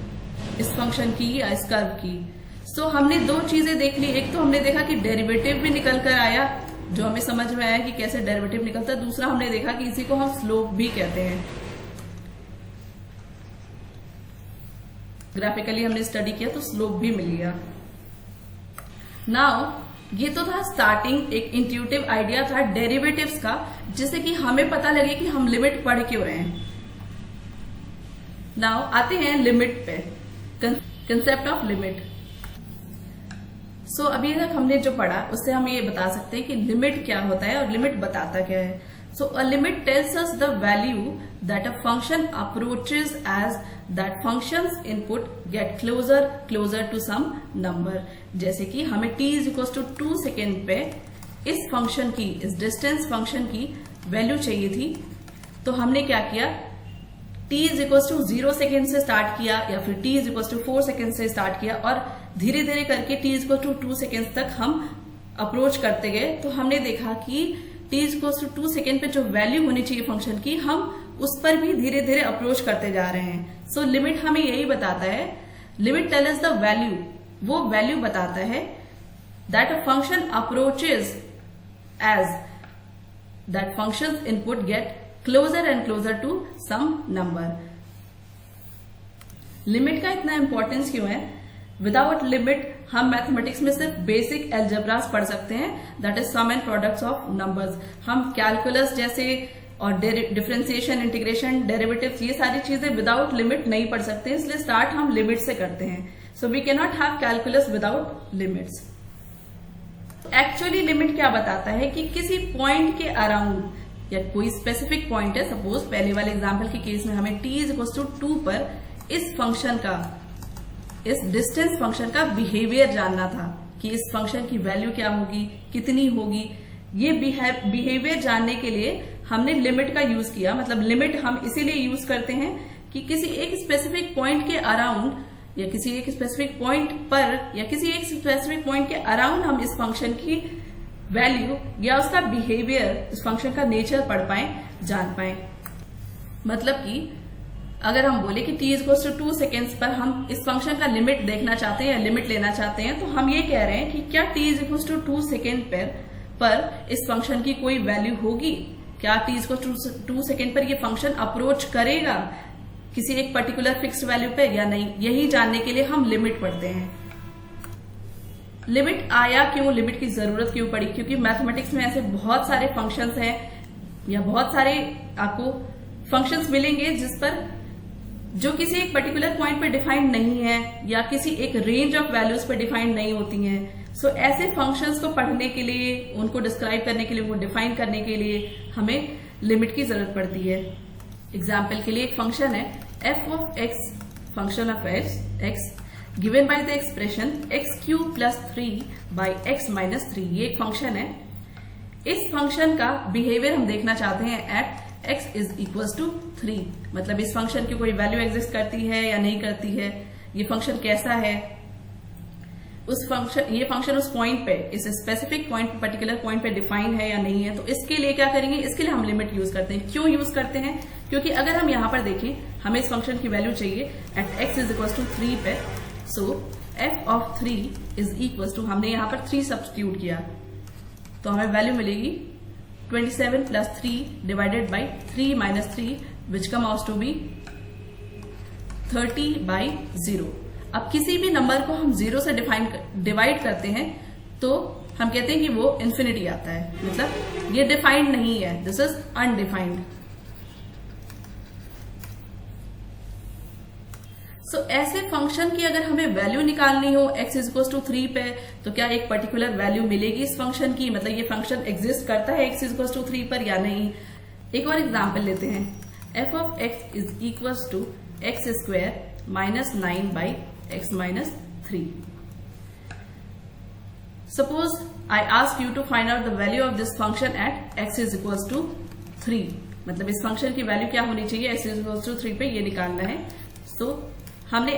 Speaker 1: इस फंक्शन की या इस कर्व की। सो हमने 2 चीजें देख ली, एक तो हमने देखा कि डेरिवेटिव भी निकल कर आया, जो हमें समझ में आया कि कैसे डेरिवेटिव निकलता है। दूसरा हमने देखा कि इसी को हम स्लोप भी कहते हैं। ग्राफिकली हमने स्टडी किया तो स्लोप भी मिल गया। नाउ ये तो था स्टार्टिंग, एक इंट्यूटिव आइडिया था डेरिवेटिव्स का, जिससे कि हमें पता लगे कि हम लिमिट पढ़ क्यों रहे हैं। नाउ आते हैं लिमिट पे, कंसेप्ट ऑफ लिमिट। सो अभी तक हमने जो पढ़ा उससे हम ये बता सकते हैं कि लिमिट क्या होता है और लिमिट बताता क्या है। So a limit tells us the value that a function approaches as that function's input gate closer to some number. जैसे कि हमें t is equal to 2 second पे इस फंक्शन की, इस डिस्टेंस फंक्शन की वैल्यू चाहिए थी, तो हमने क्या किया, t is equal to 0 second से स्टार्ट किया या फिर t is equal to 4 second से स्टार्ट किया और धीरे धीरे करके t is equal to 2 second तक हम अप्रोच करते गए। तो हमने देखा कि t is equal to 2 second पे जो वैल्यू होनी चाहिए फंक्शन की, हम उस पर भी धीरे धीरे अप्रोच करते जा रहे हैं। सो लिमिट हमें यही बताता है, limit tell us the value, वो वैल्यू बताता है that a function approaches as that function input gate closer and closer to some number. Limit का इतना इंपॉर्टेंस क्यों है? विदाउट लिमिट हम मैथमेटिक्स में सिर्फ बेसिक एल्जेब्रास पढ़ सकते हैं, that is sum and products of numbers. हम कैलकुलस जैसे और डिफरेंशिएशन, इंटीग्रेशन, डेरिवेटिव्स, ये सारी चीजें विदाउट लिमिट नहीं पढ़ सकते, इसलिए स्टार्ट हम लिमिट से करते हैं। So we can not have calculus without limits. Actually limit क्या बताता है कि किसी पॉइंट के अराउंड या कोई स्पेसिफिक पॉइंट है, सपोज पहले वाले एग्जाम्पल के केस में हमें t इज इक्वल टू 2 पर इस फंक्शन का, इस डिस्टेंस फंक्शन का बिहेवियर जानना था कि इस फंक्शन की वैल्यू क्या होगी, कितनी होगी। ये बिहेवियर जानने के लिए हमने लिमिट का यूज किया। मतलब लिमिट हम इसीलिए यूज करते हैं कि किसी एक स्पेसिफिक पॉइंट के अराउंड या किसी एक स्पेसिफिक पॉइंट पर या किसी एक स्पेसिफिक पॉइंट के अराउंड हम इस फंक्शन की वैल्यू या उसका बिहेवियर, इस फंक्शन का नेचर पढ़ पाए, जान पाए। मतलब कि अगर हम बोले कि t is equal to 2 seconds पर हम इस फंक्शन का लिमिट देखना चाहते हैं या लिमिट लेना चाहते हैं, तो हम ये कह रहे हैं कि क्या t is equal to 2 second पर इस फंक्शन की कोई वैल्यू होगी, क्या t is equal to 2 second पर ये फंक्शन अप्रोच करेगा किसी एक पर्टिकुलर फिक्स्ड वैल्यू पे या नहीं। यही जानने के लिए हम लिमिट पढ़ते हैं। लिमिट आया क्यों, लिमिट की जरूरत क्यों पड़ी? क्योंकि मैथमेटिक्स में ऐसे बहुत सारे फंक्शंस हैं या बहुत सारे आपको फंक्शंस मिलेंगे जिस पर जो किसी एक पर्टिकुलर पॉइंट पे डिफाइंड नहीं है या किसी एक रेंज ऑफ वैल्यूज पे डिफाइंड नहीं होती हैं। सो ऐसे फंक्शंस को पढ़ने के लिए, उनको डिस्क्राइब करने के लिए, उनको डिफाइन करने के लिए हमें लिमिट की जरूरत पड़ती है। एग्जाम्पल के लिए एक फंक्शन है f of x, function of x given by the expression x³ plus 3 by x minus 3। ये एक फंक्शन है। इस फंक्शन का बिहेवियर हम देखना चाहते हैं at x is equal to 3। मतलब इस फंक्शन की कोई वैल्यू एग्जिस्ट करती है या नहीं करती है, ये फंक्शन कैसा है, ये फंक्शन उस पॉइंट पे, इस स्पेसिफिक पॉइंट, पर्टिकुलर पॉइंट पे डिफाइन है या नहीं है। तो इसके लिए क्या करेंगे, इसके लिए हम लिमिट यूज करते हैं। क्यों यूज करते हैं? क्योंकि अगर हम यहां पर देखें, हमें इस फंक्शन की वैल्यू चाहिए at x is equal to 3 पे। So f of 3 is equal to, हमने यहां पर 3 सब्स्टिट्यूट किया तो हमें वैल्यू मिलेगी 27 plus 3 divided by 3 minus 3 which come out to be 30 by 0। अब किसी भी नंबर को हम 0 से डिवाइड करते हैं तो हम कहते हैं कि वो इन्फिनिटी आता है, मतलब ये डिफाइंड नहीं है, दिस इज अनडिफाइंड। सो ऐसे फंक्शन की अगर हमें वैल्यू निकालनी हो x इज इक्वल टू 3 पे, तो क्या एक पर्टिकुलर वैल्यू मिलेगी इस फंक्शन की, मतलब ये फंक्शन एग्जिस्ट करता है x इज इक्वल टू 3 पर या नहीं। एक और एग्जाम्पल लेते हैं, f of x is equal to x square minus 9 by x minus 3। Suppose I ask you to find out the value of this function at x is equal to 3, मतलब इस function की value क्या होनी चाहिए x is equal to 3 पे, ये निकालना है। तो हमने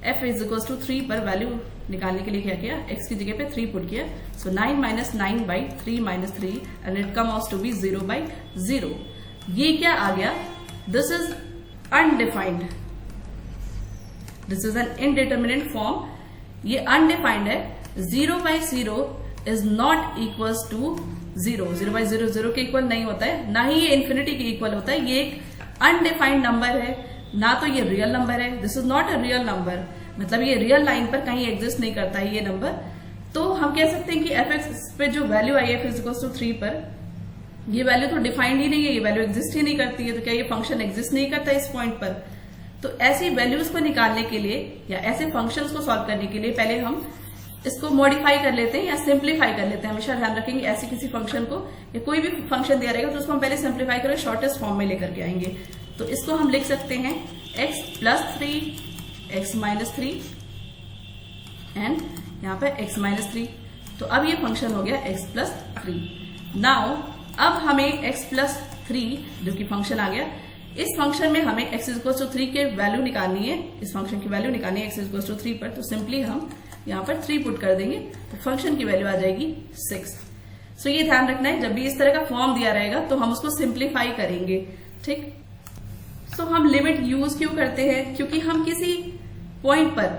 Speaker 1: f इज इक्वल टू 3 पर वैल्यू निकालने के लिए क्या किया, x की जगह पे 3 पुट किया। So 9 minus 9 by 3 minus 3 and it come out to be 0 by 0। ये क्या आ गया, this is undefined, this is an indeterminate form. ये अनडिफाइंड है। 0 by 0 is not equal to 0, 0 by 0 0 के इक्वल नहीं होता है, ना ही ये इन्फिनिटी के इक्वल होता है। ये एक अनडिफाइंड नंबर है, ना तो ये रियल नंबर है, this is not a real number, मतलब ये रियल लाइन पर कहीं एग्जिस्ट नहीं करता है ये नंबर। तो हम कह सकते हैं कि एफ एक्स पे जो वैल्यू आई है f=3 पर, ये वैल्यू तो डिफाइंड ही नहीं है, ये वैल्यू एग्जिस्ट ही नहीं करती है, तो क्या ये फंक्शन एग्जिस्ट नहीं करता इस पॉइंट पर? तो ऐसी वैल्यूज को निकालने के लिए या ऐसे फंक्शंस को सॉल्व करने के लिए पहले हम इसको मॉडिफाई कर लेते हैं या सिंप्लीफाई कर लेते हैं। हमेशा ध्यान रखेंगे ऐसे किसी फंक्शन को या कोई भी फंक्शन दिया रहेगा तो उसको हम पहले सिंप्लीफाई करके शॉर्टेस्ट फॉर्म में लेकर के आएंगे। तो इसको हम लिख सकते हैं x+3 x-3 एंड यहाँ पे x-3। तो अब ये फंक्शन हो गया x+3। नाउ अब हमें x+3 जो कि फंक्शन आ गया, इस फंक्शन में हमें x=3 के वैल्यू निकालनी है, इस फंक्शन की वैल्यू निकालनी है x=3 पर। तो सिंपली हम यहाँ पर 3 पुट कर देंगे तो फंक्शन की वैल्यू आ जाएगी 6। सो ये ध्यान रखना है, जब भी इस तरह का फॉर्म दिया रहेगा तो हम उसको सिंप्लीफाई करेंगे, ठीक। सो हम लिमिट यूज क्यों करते हैं? क्योंकि हम किसी पॉइंट पर,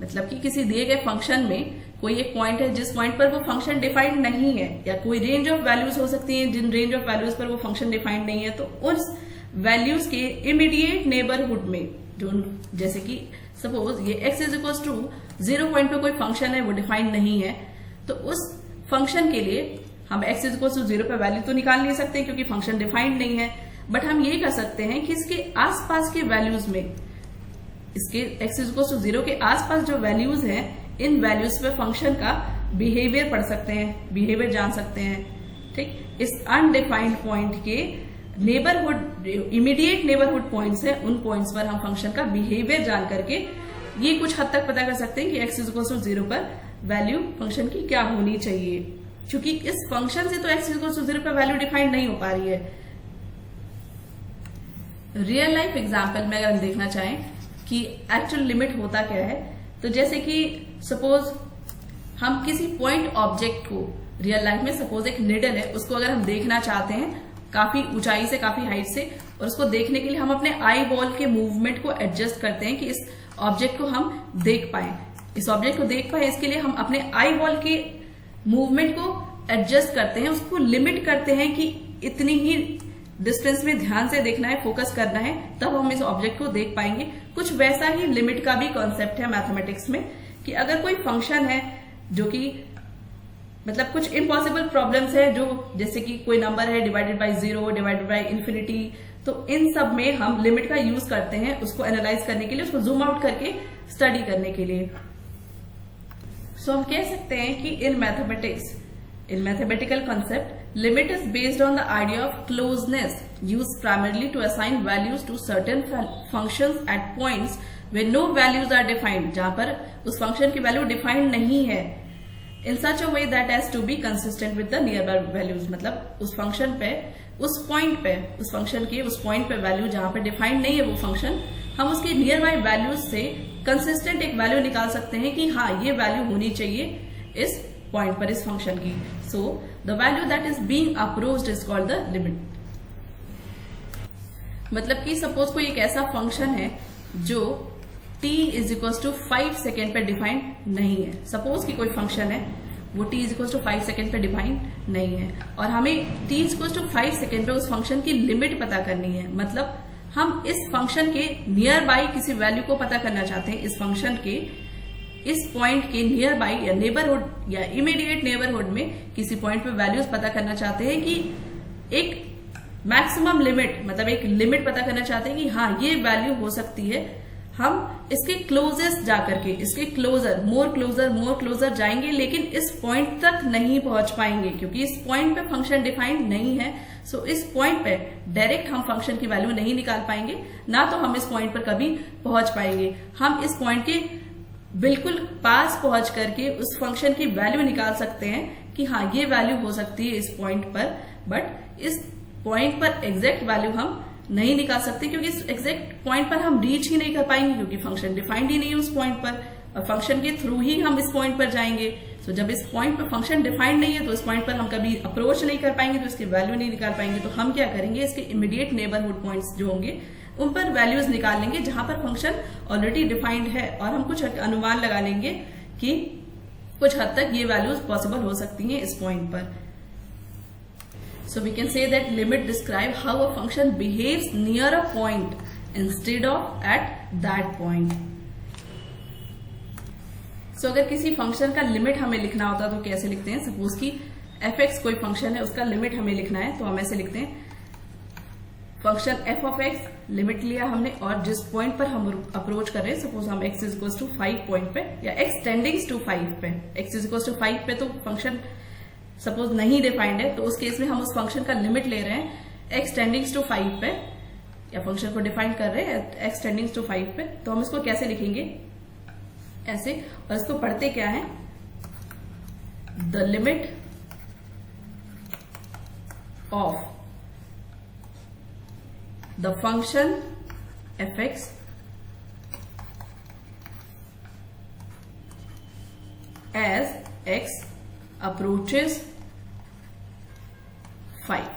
Speaker 1: मतलब कि किसी दिए गए फंक्शन में कोई एक पॉइंट है जिस पॉइंट पर वो फंक्शन डिफाइंड नहीं है, या कोई रेंज ऑफ वैल्यूज हो सकती है जिन रेंज ऑफ वैल्यूज पर वो फंक्शन डिफाइंड नहीं है, तो उस वैल्यूज के इमीडिएट नेबरहुड में, जो जैसे कि सपोज ये x=0 पॉइंट पे कोई फंक्शन है वो डिफाइंड नहीं है, तो उस फंक्शन के लिए हम x=0 पे वैल्यू तो निकाल नहीं सकते क्योंकि फंक्शन डिफाइंड नहीं है, बट हम ये कर सकते हैं कि इसके आसपास के वैल्यूज में, इसके x=0 के आसपास जो वैल्यूज हैं, इन वैल्यूज पे फंक्शन का बिहेवियर पढ़ सकते हैं, बिहेवियर जान सकते हैं, ठीक। इस अनडिफाइंड पॉइंट के नेबरहुड, इमीडिएट नेबरहुड पॉइंट्स है, उन पॉइंट्स पर हम फंक्शन का बिहेवियर जान करके ये कुछ हद तक पता कर सकते हैं कि x=0 पर वैल्यू फंक्शन की क्या होनी चाहिए, क्योंकि इस फंक्शन से तो x=0 पर वैल्यू डिफाइंड नहीं हो पा रही है। रियल लाइफ एग्जाम्पल में अगर हम देखना चाहें कि एक्चुअल लिमिट होता क्या है, तो जैसे कि सपोज हम किसी पॉइंट ऑब्जेक्ट को रियल लाइफ में, सपोज एक निडल है, उसको अगर हम देखना चाहते हैं काफी ऊंचाई से, काफी हाइट से, और उसको देखने के लिए हम अपने आई बॉल के मूवमेंट को एडजस्ट करते हैं कि इस ऑब्जेक्ट को हम देख पाए, इस ऑब्जेक्ट को देख पाए, इसके लिए हम अपने आई बॉल के मूवमेंट को एडजस्ट करते हैं, उसको लिमिट करते हैं कि इतनी ही डिस्टेंस में ध्यान से देखना है, फोकस करना है, तब हम इस ऑब्जेक्ट को देख पाएंगे। कुछ वैसा ही लिमिट का भी कॉन्सेप्ट है मैथमेटिक्स में, कि अगर कोई फंक्शन है जो कि मतलब कुछ इम्पॉसिबल प्रॉब्लम्स है, जो जैसे कि कोई नंबर है divided by 0, divided by infinity, तो इन सब में हम लिमिट का यूज करते हैं उसको एनालाइज करने के लिए, उसको जूम आउट करके स्टडी करने के लिए। सो हम कह सकते हैं कि in mathematics, in mathematical concept, limit is based on the idea of closeness, used primarily to assign values to certain functions at points where no values are defined, जहां पर उस function की value defined नहीं है, in such a way that has to be consistent with the nearby values। मतलब उस function पे, उस point पे, उस function के उस point पे value जहां पे defined नहीं है वो function, हम उसके nearby values से consistent एक value निकाल सकते हैं कि हाँ ये value होनी चाहिए इस पॉइंट पर, इस फंक्शन की। So the value that is being approached is called the limit. मतलब कि सपोज कोई एक ऐसा फंक्शन है जो t=5 सेकेंड पर डिफाइंड नहीं है, सपोज कि कोई फंक्शन है वो t=5 सेकेंड पर डिफाइंड नहीं है, और हमें t=5 सेकेंड पे उस फंक्शन की लिमिट पता करनी है। मतलब हम इस फंक्शन के नियर बाई किसी वैल्यू को पता करना चाहते हैं, इस फंक्शन के इस पॉइंट के नियर बाई या नेबरहुड या इमीडिएट नेबरहुड में किसी पॉइंट पे वैल्यूज पता करना चाहते हैं कि एक मैक्सिमम लिमिट, मतलब एक लिमिट पता करना चाहते हैं कि हाँ ये वैल्यू हो सकती है। हम इसके क्लोजेस्ट जाकर के, इसके क्लोजर, मोर क्लोजर जाएंगे, लेकिन इस पॉइंट तक नहीं पहुंच पाएंगे क्योंकि इस पॉइंट पे फंक्शन डिफाइंड नहीं है। सो इस पॉइंट पे डायरेक्ट हम फंक्शन की वैल्यू नहीं निकाल पाएंगे, ना तो हम इस पॉइंट पर कभी पहुंच पाएंगे। हम इस पॉइंट के बिल्कुल पास पहुंच करके उस फंक्शन की वैल्यू निकाल सकते हैं कि हाँ ये वैल्यू हो सकती है इस पॉइंट पर, बट इस पॉइंट पर एग्जैक्ट वैल्यू हम नहीं निकाल सकते क्योंकि इस एग्जैक्ट पॉइंट पर हम रीच ही नहीं कर पाएंगे क्योंकि फंक्शन डिफाइंड ही नहीं है उस पॉइंट पर, और फंक्शन के थ्रू ही हम इस पॉइंट पर जाएंगे। तो जब इस पॉइंट पर फंक्शन डिफाइंड नहीं है तो इस पॉइंट पर हम कभी अप्रोच नहीं कर पाएंगे, तो इसकी वैल्यू नहीं निकाल पाएंगे। तो हम क्या करेंगे, इसके इमीडिएट नेबरहुड पॉइंट्स जो होंगे उन पर वैल्यूज निकाल लेंगे जहां पर फंक्शन ऑलरेडी डिफाइंड है, और हम कुछ अनुमान लगा लेंगे कि कुछ हद तक ये वैल्यूज पॉसिबल हो सकती हैं इस पॉइंट पर। So we can say that limit describe how a function behaves near a point instead of at that point. So अगर किसी फंक्शन का लिमिट हमें लिखना होता तो कैसे लिखते हैं? सपोज कि एफ एक्स कोई फंक्शन है, उसका लिमिट हमें लिखना है तो हम ऐसे लिखते हैं function F of x, limit लिया हमने और जिस पॉइंट पर हम अप्रोच कर रहे हैं, सपोज हम x is equal to 5 point पे या एक्स टेंडिंग्स टू 5 पे, एक्स इज इक्वल टू 5 पे तो फंक्शन सपोज नहीं डिफाइंड है, तो उस केस में हम उस फंक्शन का लिमिट ले रहे हैं एक्स टेंडिंग्स टू 5 पे, या फंक्शन को डिफाइन कर रहे हैं एक्स टेंडिंग्स टू 5 पे, तो हम इसको कैसे लिखेंगे? ऐसे। और इसको पढ़ते क्या है? The limit of the function f x as x approaches 5।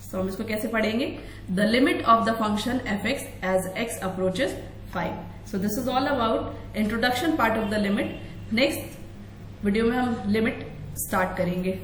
Speaker 1: तो हम इसको कैसे पढ़ेंगे? The limit of the function f x as x approaches 5। So this is all about introduction part of the limit. Next video में हम limit start करेंगे।